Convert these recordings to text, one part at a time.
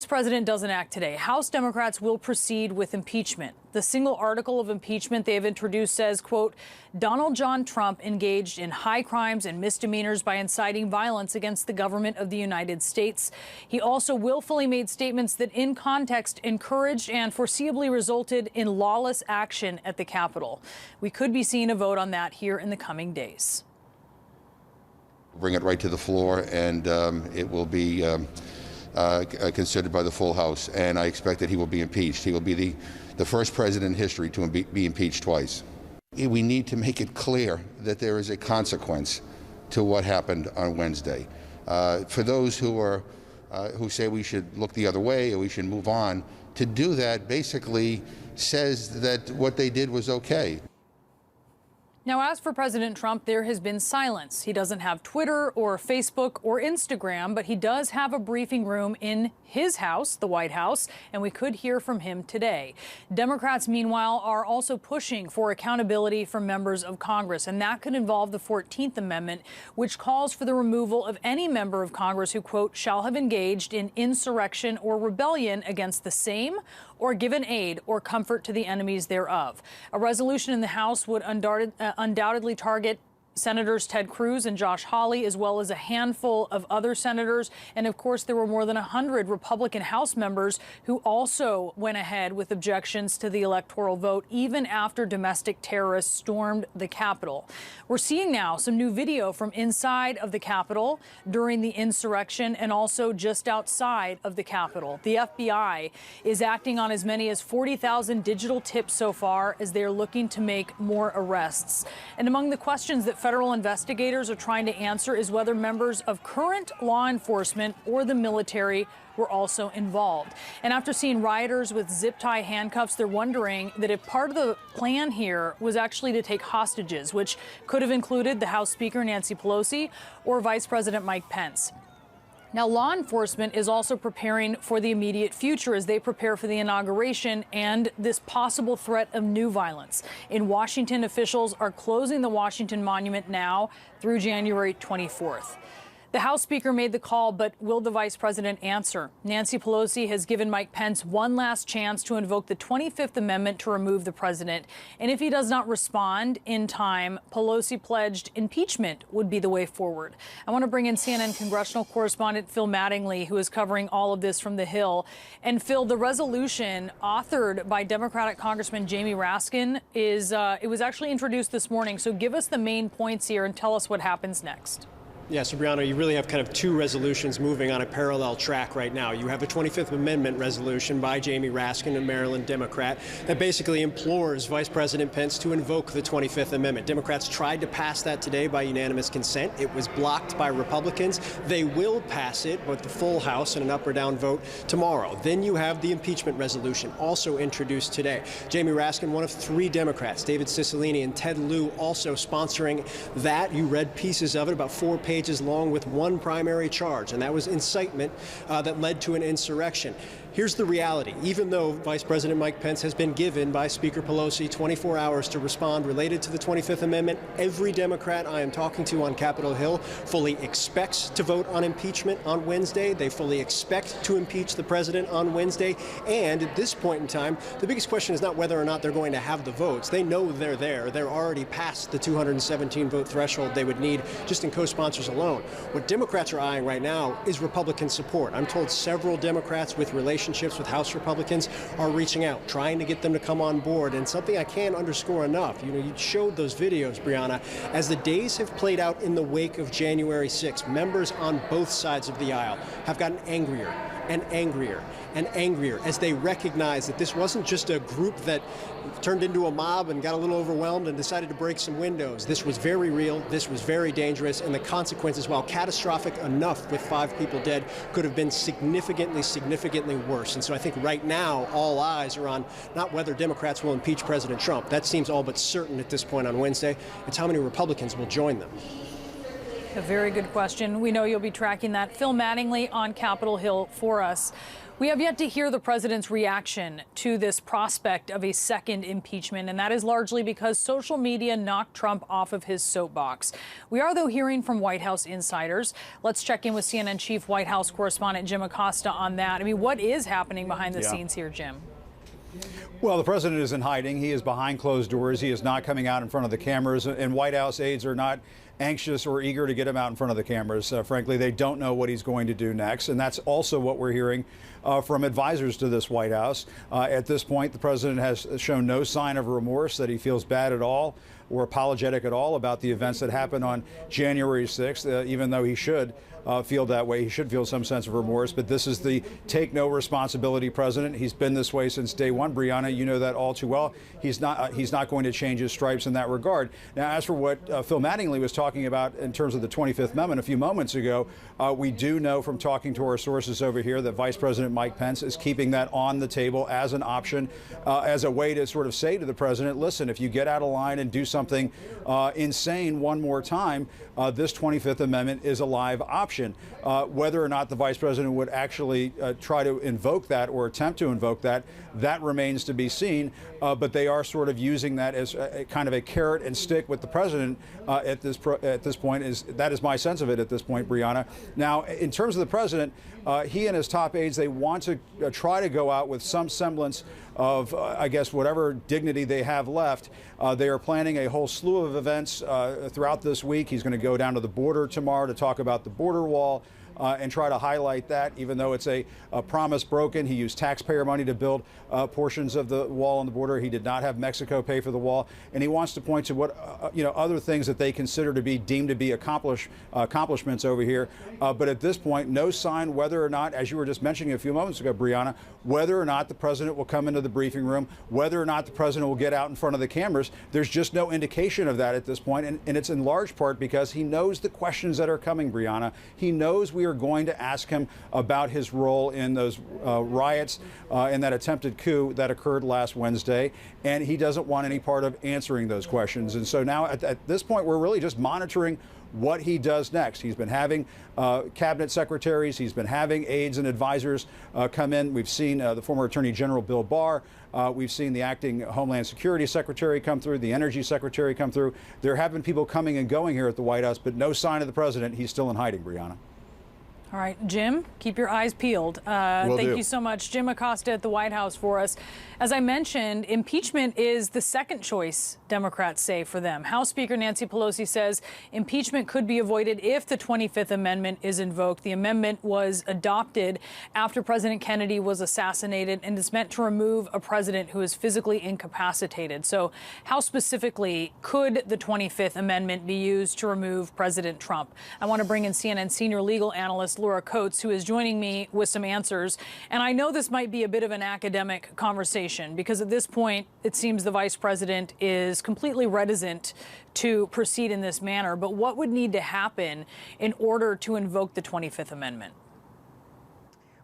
President doesn't act today, House Democrats will proceed with impeachment. The single article of impeachment they have introduced says, quote, Donald John Trump engaged in high crimes and misdemeanors by inciting violence against the government of the United States. He also willfully made statements that in context encouraged and foreseeably resulted in lawless action at the Capitol. We could be seeing a vote on that here in the coming days. Bring it right to the floor, and it will be considered by the full House, and I expect that he will be impeached. He will be the first president in history to be impeached twice. We need to make it clear that there is a consequence to what happened on Wednesday. For those who say we should look the other way or we should move on, to do that basically says that what they did was okay. Now, as for President Trump, there has been silence. He doesn't have Twitter or Facebook or Instagram, but he does have a briefing room in his house, the White House, and we could hear from him today. Democrats, meanwhile, are also pushing for accountability from members of Congress, and that could involve the 14th Amendment, which calls for the removal of any member of Congress who, quote, shall have engaged in insurrection or rebellion against the same or given aid or comfort to the enemies thereof. A resolution in the House would undoubtedly target Senators Ted Cruz and Josh Hawley, as well as a handful of other senators. And of course, there were more than 100 Republican House members who also went ahead with objections to the electoral vote, even after domestic terrorists stormed the Capitol. We're seeing now some new video from inside of the Capitol during the insurrection and also just outside of the Capitol. The FBI is acting on as many as 40,000 digital tips so far as they're looking to make more arrests. And among the questions that federal investigators are trying to answer is whether members of current law enforcement or the military were also involved. And after seeing rioters with zip tie handcuffs, they're wondering that if part of the plan here was actually to take hostages, which could have included the House Speaker Nancy Pelosi or Vice President Mike Pence. Now, law enforcement is also preparing for the immediate future as they prepare for the inauguration and this possible threat of new violence. In Washington, officials are closing the Washington Monument now through January 24th. The House Speaker made the call, but will the Vice President answer? Nancy Pelosi has given Mike Pence one last chance to invoke the 25th Amendment to remove the president. And if he does not respond in time, Pelosi pledged impeachment would be the way forward. I want to bring in CNN congressional correspondent Phil Mattingly, who is covering all of this from the Hill. And Phil, the resolution authored by Democratic Congressman Jamie Raskin it was actually introduced this morning. So give us the main points here and tell us what happens next. Yeah, so Brianna, you really have kind of two resolutions moving on a parallel track right now. You have the 25th Amendment resolution by Jamie Raskin, a Maryland Democrat, that basically implores Vice President Pence to invoke the 25th Amendment. Democrats tried to pass that today by unanimous consent. It was blocked by Republicans. They will pass it with the full House in an up or down vote tomorrow. Then you have the impeachment resolution, also introduced today. Jamie Raskin, one of three Democrats, David Cicilline and Ted Lieu, also sponsoring that. You read pieces of it, about 4 pages long, with one primary charge, and that was incitement that led to an insurrection. Here's the reality. Even though Vice President Mike Pence has been given by Speaker Pelosi 24 hours to respond related to the 25th Amendment, every Democrat I am talking to on Capitol Hill fully expects to vote on impeachment on Wednesday. They fully expect to impeach the president on Wednesday. And at this point in time, the biggest question is not whether or not they're going to have the votes. They know they're there. They're already past the 217 vote threshold they would need just in co-sponsors alone. What Democrats are eyeing right now is Republican support. I'm told several Democrats with relationships with House Republicans are reaching out, trying to get them to come on board. And something I can't underscore enough, you showed those videos, Brianna, as the days have played out in the wake of January 6th, members on both sides of the aisle have gotten angrier and angrier and angrier as they recognize that this wasn't just a group that turned into a mob and got a little overwhelmed and decided to break some windows. This was very real, this was very dangerous, and the consequences, while catastrophic enough with 5 people dead, could have been significantly worse. And so I think right now all eyes are on not whether Democrats will impeach President Trump. That seems all but certain at this point on Wednesday. It's how many Republicans will join them. A very good question. We know you'll be tracking that. Phil Mattingly on Capitol Hill for us. We have yet to hear the president's reaction to this prospect of a second impeachment, and that is largely because social media knocked Trump off of his soapbox. We are, though, hearing from White House insiders. Let's check in with CNN Chief White House correspondent Jim Acosta on that. I mean, what is happening behind the scenes here, Jim? Well, the president is in hiding. He is behind closed doors. He is not coming out in front of the cameras, and White House aides are not anxious or eager to get him out in front of the cameras. Frankly, they don't know what he's going to do next, and that's also what we're hearing from advisors to this White House. At this point, the president has shown no sign of remorse, that he feels bad at all or apologetic at all about the events that happened on January 6th, even though he should feel that way. He should feel some sense of remorse. But this is the take no responsibility president. He's been this way since day one. Brianna, you know that all too well. He's not going to change his stripes in that regard. Now, as for what Phil Mattingly was talking about in terms of the 25th Amendment a few moments ago, we do know from talking to our sources over here that Vice President Mike Pence is keeping that on the table as an option, as a way to sort of say to the president, listen, if you get out of line and do something insane one more time, this 25th Amendment is a live option. Whether or not the vice president would actually try to invoke that or attempt to invoke that, that remains to be seen. But they are sort of using that as a kind of a carrot and stick with the president at this point. That is my sense of it at this point, Brianna. Now, in terms of the president, he and his top aides, they want to try to go out with some semblance of, I guess, whatever dignity they have left. They are planning a whole slew of events throughout this week. He's going to go down to the border tomorrow to talk about the border wall and try to highlight that, even though it's a promise broken. He used taxpayer money to build portions of the wall on the border. He did not have Mexico pay for the wall. And he wants to point to what, other things that they consider to be deemed to be accomplishments over here. But at this point, no sign whether or not, as you were just mentioning a few moments ago, Brianna, whether or not the president will come into the briefing room, whether or not the president will get out in front of the cameras. There's just no indication of that at this point. And it's in large part because he knows the questions that are coming, Brianna. He knows we are going to ask him about his role in those riots and that attempted coup that occurred last Wednesday. And he doesn't want any part of answering those questions. And so now at this point, we're really just monitoring what he does next. He's been having cabinet secretaries. He's been having aides and advisors come in. We've seen the former Attorney General Bill Barr. We've seen the acting Homeland Security Secretary come through, the Energy Secretary come through. There have been people coming and going here at the White House, but no sign of the president. He's still in hiding, Brianna. All right, Jim, keep your eyes peeled. Thank you so much. Jim Acosta at the White House for us. As I mentioned, impeachment is the second choice, Democrats say, for them. House Speaker Nancy Pelosi says impeachment could be avoided if the 25th Amendment is invoked. The amendment was adopted after President Kennedy was assassinated and is meant to remove a president who is physically incapacitated. So how specifically could the 25th Amendment be used to remove President Trump? I want to bring in CNN senior legal analyst Laura Coates, who is joining me with some answers. And I know this might be a bit of an academic conversation because at this point, it seems the vice president is completely reticent to proceed in this manner. But what would need to happen in order to invoke the 25th Amendment?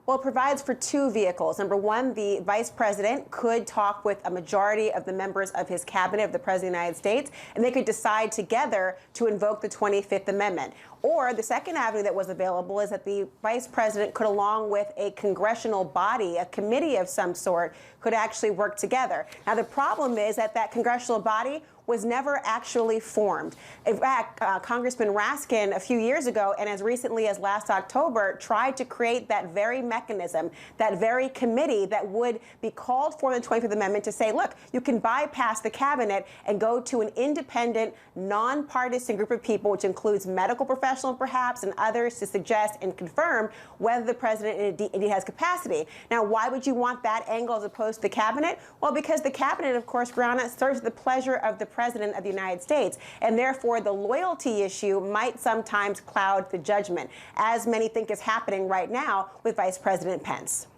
Well, it provides for two vehicles. Number one, the vice president could talk with a majority of the members of his cabinet of the president of the United States, and they could decide together to invoke the 25th Amendment. Or the second avenue that was available is that the vice president could, along with a congressional body, a committee of some sort, could actually work together. Now, the problem is that that congressional body was never actually formed. In fact, Congressman Raskin a few years ago, and as recently as last October, tried to create that very mechanism, that very committee that would be called for in the 25th Amendment to say, look, you can bypass the cabinet and go to an independent, nonpartisan group of people, which includes medical professionals perhaps and others, to suggest and confirm whether the president indeed has capacity. Now, why would you want that angle as opposed to the cabinet? Well, because the cabinet, of course, Brianna, serves at the pleasure of the president of the United States, and therefore the loyalty issue might sometimes cloud the judgment, as many think is happening right now with Vice President Pence.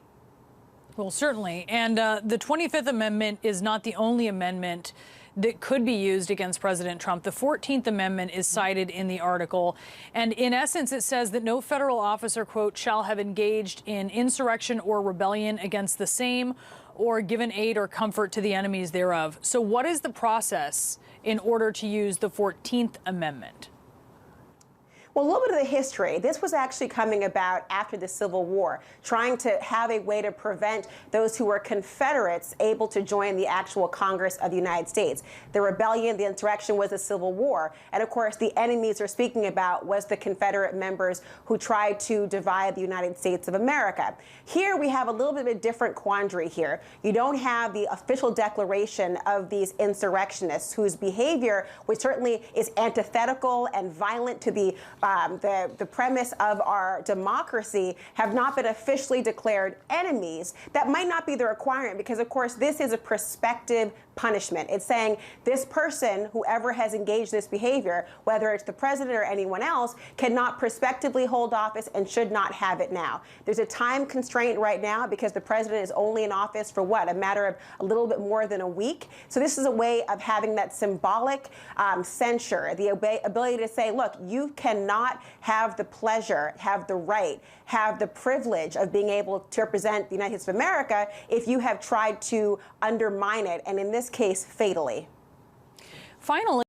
Well, certainly. And the 25th Amendment is not the only amendment that could be used against President Trump. The 14th Amendment is cited in the article. And in essence, it says that no federal officer, quote, shall have engaged in insurrection or rebellion against the same or given aid or comfort to the enemies thereof. So what is the process in order to use the 14th Amendment? Well, a little bit of the history. This was actually coming about after the Civil War, trying to have a way to prevent those who were Confederates able to join the actual Congress of the United States. The rebellion, the insurrection was the Civil War. And of course, the enemies they're speaking about was the Confederate members who tried to divide the United States of America. Here we have a little bit of a different quandary here. You don't have the official declaration of these insurrectionists whose behavior, which certainly is antithetical and violent to the premise of our democracy, have not been officially declared enemies. That might not be the requirement because, of course, this is a prospective punishment. It's saying this person, whoever has engaged this behavior, whether it's the president or anyone else, cannot prospectively hold office and should not have it now. There's a time constraint right now because the president is only in office for what, a matter of a little bit more than a week. So this is a way of having that symbolic censure, the ability to say, look, you cannot have the pleasure, have the right, have the privilege of being able to represent the United States of America if you have tried to undermine it, and in this case, fatally. Finally,